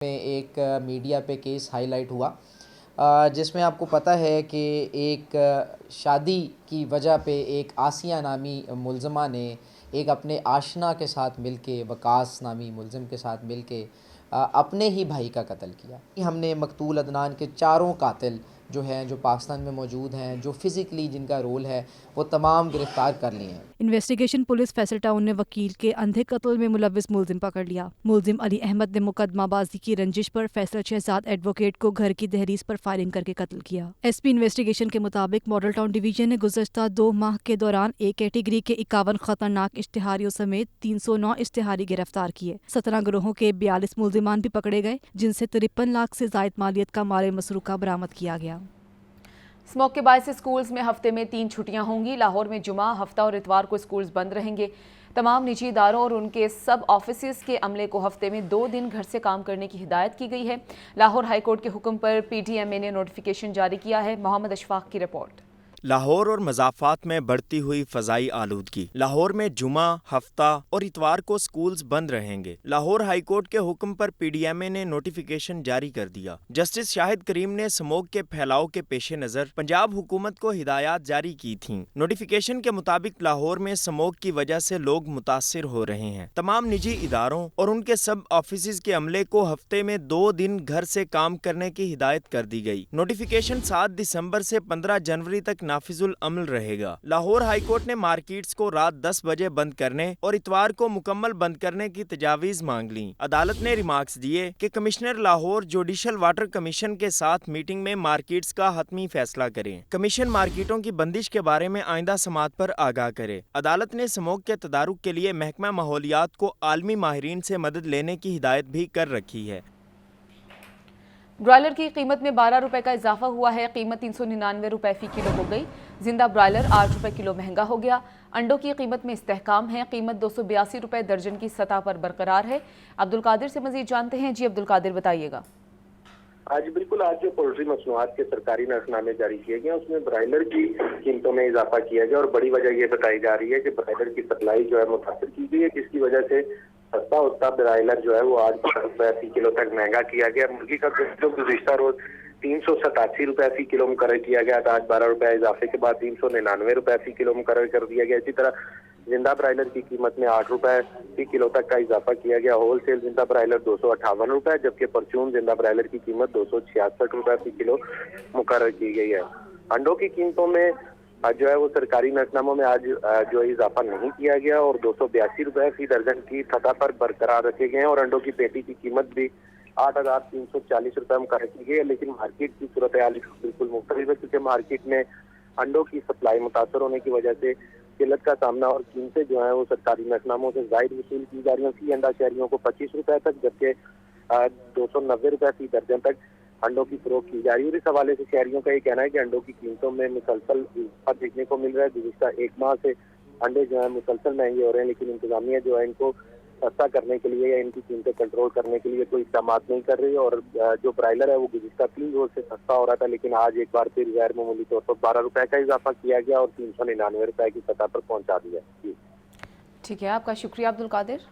میں ایک میڈیا پہ کیس ہائی لائٹ ہوا جس میں آپ کو پتہ ہے کہ ایک شادی کی وجہ پہ ایک آسیہ نامی ملزمہ نے ایک اپنے آشنا کے ساتھ مل کے وقاص نامی ملزم کے ساتھ مل کے اپنے ہی بھائی کا قتل کیا. ہم نے مقتول عدنان کے چاروں قاتل جو پاکستان میں موجود ہیں، جو فزیکلی جن کا رول ہے، وہ تمام گرفتار کر لیے ہیں. انویسٹیگیشن پولیس فیصل ٹاؤن نے وکیل کے اندھے قتل میں ملوث ملزم پکڑ لیا. ملزم علی احمد نے مقدمہ بازی کی رنجش پر فیصل شہزاد ایڈوکیٹ کو گھر کی دہلیز پر فائرنگ کر کے قتل کیا. ایس پی انویسٹیگیشن کے مطابق ماڈل ٹاؤن ڈویژن نے گزشتہ 2 ماہ کے دوران ایک کیٹیگری کے 51 خطرناک اشتہاریوں سمیت 309 اشتہاری گرفتار کیے. 17 گروہوں کے 42 ملزمان بھی پکڑے گئے، جن سے 53 لاکھ سے زائد مالیت کا مال مسروقہ برآمد کیا گیا. اسموگ کے باعث اسکولز میں ہفتے میں 3 چھٹیاں ہوں گی. لاہور میں جمعہ، ہفتہ اور اتوار کو اسکولز بند رہیں گے. تمام نجی اداروں اور ان کے سب آفیسز کے عملے کو ہفتے میں 2 دن گھر سے کام کرنے کی ہدایت کی گئی ہے. لاہور ہائی کورٹ کے حکم پر پی ٹی ایم اے نے نوٹیفیکیشن جاری کیا ہے. محمد اشفاق کی رپورٹ. لاہور اور مضافات میں بڑھتی ہوئی فضائی آلودگی. لاہور میں جمعہ، ہفتہ اور اتوار کو سکولز بند رہیں گے. لاہور ہائی کورٹ کے حکم پر پی ڈی ایم اے نے نوٹیفیکیشن جاری کر دیا. جسٹس شاہد کریم نے اسموگ کے پھیلاؤ کے پیش نظر پنجاب حکومت کو ہدایات جاری کی تھیں. نوٹیفیکیشن کے مطابق لاہور میں اسموگ کی وجہ سے لوگ متاثر ہو رہے ہیں. تمام نجی اداروں اور ان کے سب آفیسز کے عملے کو ہفتے میں 2 دن گھر سے کام کرنے کی ہدایت کر دی گئی. نوٹیفیکیشن 7 دسمبر سے 15 جنوری تک نافذ العمل رہے گا. لاہور ہائی کورٹ نے مارکیٹس کو رات 10 بجے بند کرنے اور اتوار کو مکمل بند کرنے کی تجاویز مانگ لیں. عدالت نے ریمارکس دیے کہ commissioner Lahore judicial water commission کے ساتھ میٹنگ میں مارکیٹس کا حتمی فیصلہ کریں. کمیشن مارکیٹوں کی بندش کے بارے میں آئندہ سماعت پر آگاہ کرے. عدالت نے اسموگ کے تدارک کے لیے محکمہ ماحولیات کو عالمی ماہرین سے مدد لینے کی ہدایت بھی کر رکھی ہے. برائلر کی قیمت میں 12 روپے کا اضافہ ہوا ہے. قیمت 399 روپے فی کلو ہو گئی. زندہ برائلر 8 روپے کلو مہنگا ہو گیا. انڈوں کی قیمت میں استحکام ہے. قیمت 282 روپے درجن کی سطح پر برقرار ہے. عبدالقادر سے مزید جانتے ہیں. جی عبدالقادر بتائیے گا. بالکل آج جو پولٹری مصنوعات کے سرکاری نرخ نامے جاری کیے گئے اس میں برائلر کی قیمتوں میں اضافہ کیا گیا اور بڑی وجہ یہ بتائی جا رہی ہے کہ برائلر کی سپلائی جو ہے متاثر کی گئی ہے، جس کی وجہ سے سستا برائلر جو ہے وہ آج 12 روپے فی کلو تک مہنگا کیا گیا. مرغی کا جو گزشتہ روز 387 روپے فی کلو مقرر کیا گیا تھا، آج 12 روپے اضافے کے بعد 399 روپے فی کلو مقرر کر دیا گیا. اسی طرح زندہ برائلر کی قیمت میں 8 روپے فی کلو تک کا اضافہ کیا گیا. ہول سیل زندہ برائلر 258 روپے جبکہ پرچون زندہ برائلر کی قیمت 266 روپے فی کلو مقرر کی گئی ہے. انڈوں کی قیمتوں میں جو ہے وہ سرکاری نرخ ناموں میں آج جو اضافہ نہیں کیا گیا اور 282 روپے فی درجن کی سطح پر برقرار رکھے گئے ہیں اور انڈوں کی پیٹی کی قیمت بھی 8,340 روپے مقرر کی گئی ہے. لیکن مارکیٹ کی صورتحال بالکل مختلف ہے کیونکہ مارکیٹ میں انڈوں کی سپلائی متاثر ہونے کی وجہ سے قلت کا سامنا اور قیمتیں جو ہیں وہ سرکاری نرخ ناموں سے زائد وصول کی جا رہی ہیں. فی انڈا شہریوں کو 25 روپے تک جبکہ 290 روپے فی درجن تک انڈوں کی فروخت کی جا رہی ہے. اور اس حوالے سے شہریوں کا یہ کہنا ہے کہ انڈوں کی قیمتوں میں مسلسل اضافہ دیکھنے کو مل رہا ہے. گزشتہ 1 ماہ سے انڈے جو ہیں مسلسل مہنگے ہو رہے ہیں، لیکن انتظامیہ جو ہے ان کو سستا کرنے کے لیے یا ان کی قیمتیں کنٹرول کرنے کے لیے کوئی اقدامات نہیں کر رہی. اور جو برائلر ہے وہ گزشتہ 3 روز سے سستا ہو رہا تھا، لیکن آج ایک بار پھر غیر معمولی طور پر 12 روپے کا اضافہ کیا گیا اور 399 روپے کی سطح پر پہنچا دیا. جی ٹھیک ہے، آپ کا شکریہ عبدالقادر.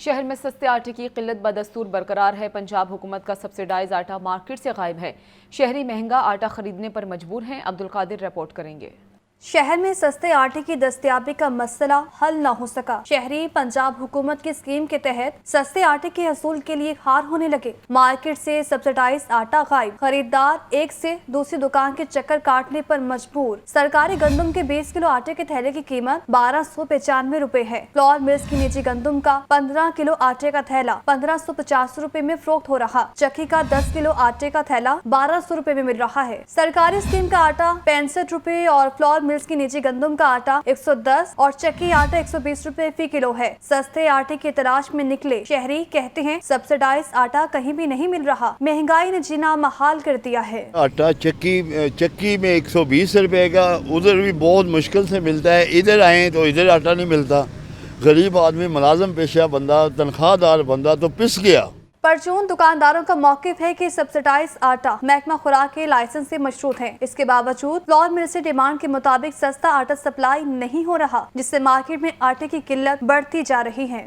شہر میں سستے آٹے کی قلت بدستور برقرار ہے. پنجاب حکومت کا سبسیڈائز آٹا مارکیٹ سے غائب ہے. شہری مہنگا آٹا خریدنے پر مجبور ہیں. عبدالقادر رپورٹ کریں گے. شہر میں سستے آٹے کی دستیابی کا مسئلہ حل نہ ہو سکا. شہری پنجاب حکومت کی اسکیم کے تحت سستے آٹے کے حصول کے لیے ہار ہونے لگے. مارکیٹ سے سبسیڈائز آٹا غائب. خریدار ایک سے دوسری دکان کے چکر کاٹنے پر مجبور. سرکاری گندم کے 20 کلو آٹے کے تھیلے کی قیمت 1295 روپے ہے. فلور ملز کی نجی گندم کا 15 کلو آٹے کا تھیلا 1550 روپے میں فروخت ہو رہا. چکی کا 10 کلو آٹے کا تھیلا 1200 روپے میں مل رہا ہے. سرکاری اسکیم کا آٹا 65 روپے اور فلور ملز کی نجی گندم کا آٹا 110 اور چکی آٹا 120 روپے فی کلو ہے. سستے آٹے کی تلاش میں نکلے شہری کہتے ہیں سبسیڈائز آٹا کہیں بھی نہیں مل رہا. مہنگائی نے جینا محال کر دیا ہے. آٹا چکی میں 120 روپے کا ادھر بھی بہت مشکل سے ملتا ہے. ادھر آئیں تو ادھر آٹا نہیں ملتا. غریب آدمی ملازم پیشہ بندہ تنخواہ دار بندہ تو پس گیا. پرچون دکانداروں کا موقف ہے کہ سبسیڈائز آٹا محکمہ خوراک کے لائسنس سے مشروط ہے. اس کے باوجود فلور مل سے ڈیمانڈ کے مطابق سستا آٹا سپلائی نہیں ہو رہا، جس سے مارکیٹ میں آٹے کی قلت بڑھتی جا رہی ہے.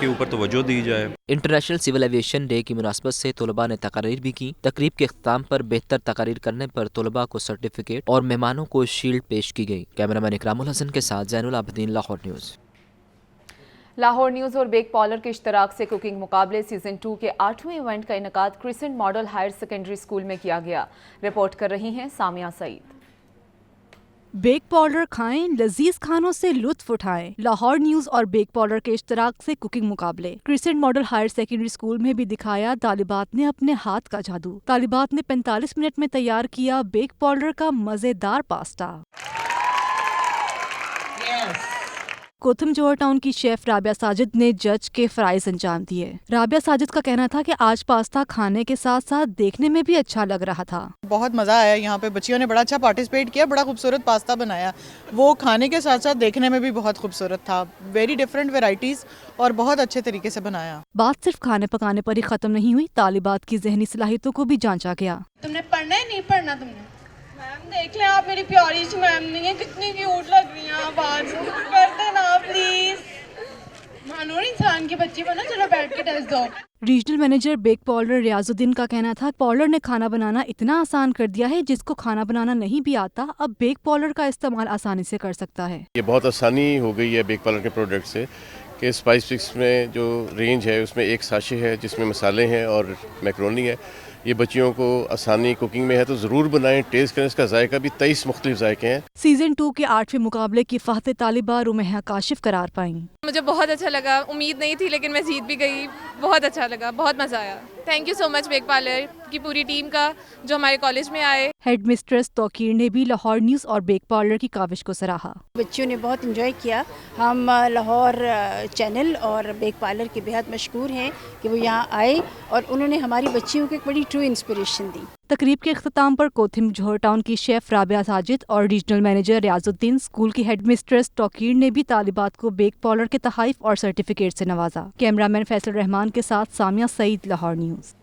کے اوپر توجہ دی جائے۔ انٹرنیشنل سول ایویشن ڈے کی مناسبت سے طلباء نے تقاریر بھی کی۔ تقریب کے اختتام پر بہتر تقاریر کرنے پر طلباء کو سرٹیفکیٹ اور مہمانوں کو شیلڈ پیش کی گئی۔ کیمرامین اکرام الحسن کے ساتھ زین العابدین، لاہور نیوز۔ لاہور نیوز اور بیک پارلر کے اشتراک سے کوکنگ مقابلے سیزن 2 کے 8ویں ایونٹ کا انعقاد crescent model higher secondary school میں کیا گیا۔ رپورٹ کر رہی ہیں سامیہ سعید۔ بیک پارلر کھائیں، لذیذ کھانوں سے لطف اٹھائیں۔ لاہور نیوز اور بیک پارلر کے اشتراک سے کوکنگ مقابلے۔ Crescent model higher secondary school میں بھی دکھایا طالبات نے اپنے ہاتھ کا جادو۔ طالبات نے 45 منٹ میں تیار کیا بیک پارلر کا مزیدار پاستا۔ کوتھم جوہر ٹاؤن کی شیف رابعہ ساجد نے جج کے فرائض انجام دیے۔ رابعہ ساجد کا کہنا تھا کہ آج پاستا کھانے کے ساتھ ساتھ دیکھنے میں بھی اچھا لگ رہا تھا۔ بہت مزہ آیا یہاں پہ، بچیوں نے بڑا اچھا پارٹیسپیٹ کیا، بڑا خوبصورت پاستا بنایا، وہ کھانے کے ساتھ ساتھ دیکھنے میں بھی بہت خوبصورت تھا، ویری ڈفرینٹ ویرائٹیز اور بہت اچھے طریقے سے بنایا۔ بات صرف کھانے پکانے پر ہی ختم نہیں ہوئی، طالبات کی ذہنی صلاحیتوں کو بھی جانچا گیا۔ تم نے پڑھنا ہے نہیں پڑھنا تم نے؟ میم دیکھ لیں آپ میری پیاری سی میم نہیں ہے، کتنی کیوٹ لگ رہی ہیں آپ، آج کر دینا پلیز، مانور انسان کی بچی بنا، چلو بیٹھ کے ٹیسٹ دو۔ ریجنل مینیجر بیک پارلر ریاض الدین کا کہنا تھا پارلر نے کھانا بنانا اتنا آسان کر دیا ہے، جس کو کھانا بنانا نہیں بھی آتا اب بیک پارلر کا استعمال آسانی سے کر سکتا ہے۔ یہ بہت آسانی ہو گئی ہے بیک پارلر کے پروڈکٹ سے کہ اسپائس فکس میں جو رینج ہے اس میں ایک ساشے ہے جس میں مسالے ہیں اور میکرونی ہے۔ یہ بچیوں کو آسانی کوکنگ میں ہے تو ضرور بنائیں، ٹیسٹ کریں، اس کا ذائقہ بھی 23 مختلف ذائقے ہیں۔ سیزن 2 کے 8ویں مقابلے کی فاتح طالبہ رمیحہ کاشف قرار پائیں۔ مجھے بہت اچھا لگا، امید نہیں تھی لیکن میں جیت بھی گئی، بہت اچھا لگا، بہت مزہ آیا۔ Thank you so much back parlour کی پوری ٹیم کا جو ہمارے کالج میں آئے۔ ہیڈ مسٹریس توقیر نے بھی لاہور نیوز اور بیک پارلر کی کاوش کو سراہا۔ بچیوں نے بہت انجوائے کیا، ہم لاہور چینل اور بیک پارلر کے بہت مشکور ہیں کہ وہ یہاں آئے اور انہوں نے ہماری بچیوں کو ایک بڑی ٹرو انسپریشن دی۔ تقریب کے اختتام پر کوتھم جوہر ٹاؤن کی شیف رابعہ ساجد اور ریجنل مینیجر ریاض الدین، اسکول کی ہیڈ مسٹریس توقیر نے بھی طالبات کو بیک پارلر کے تحائف اور سرٹیفکیٹ سے نوازا۔ کیمرامین فیصل رحمان کے ساتھ سامیہ سعید، لاہور نیوز۔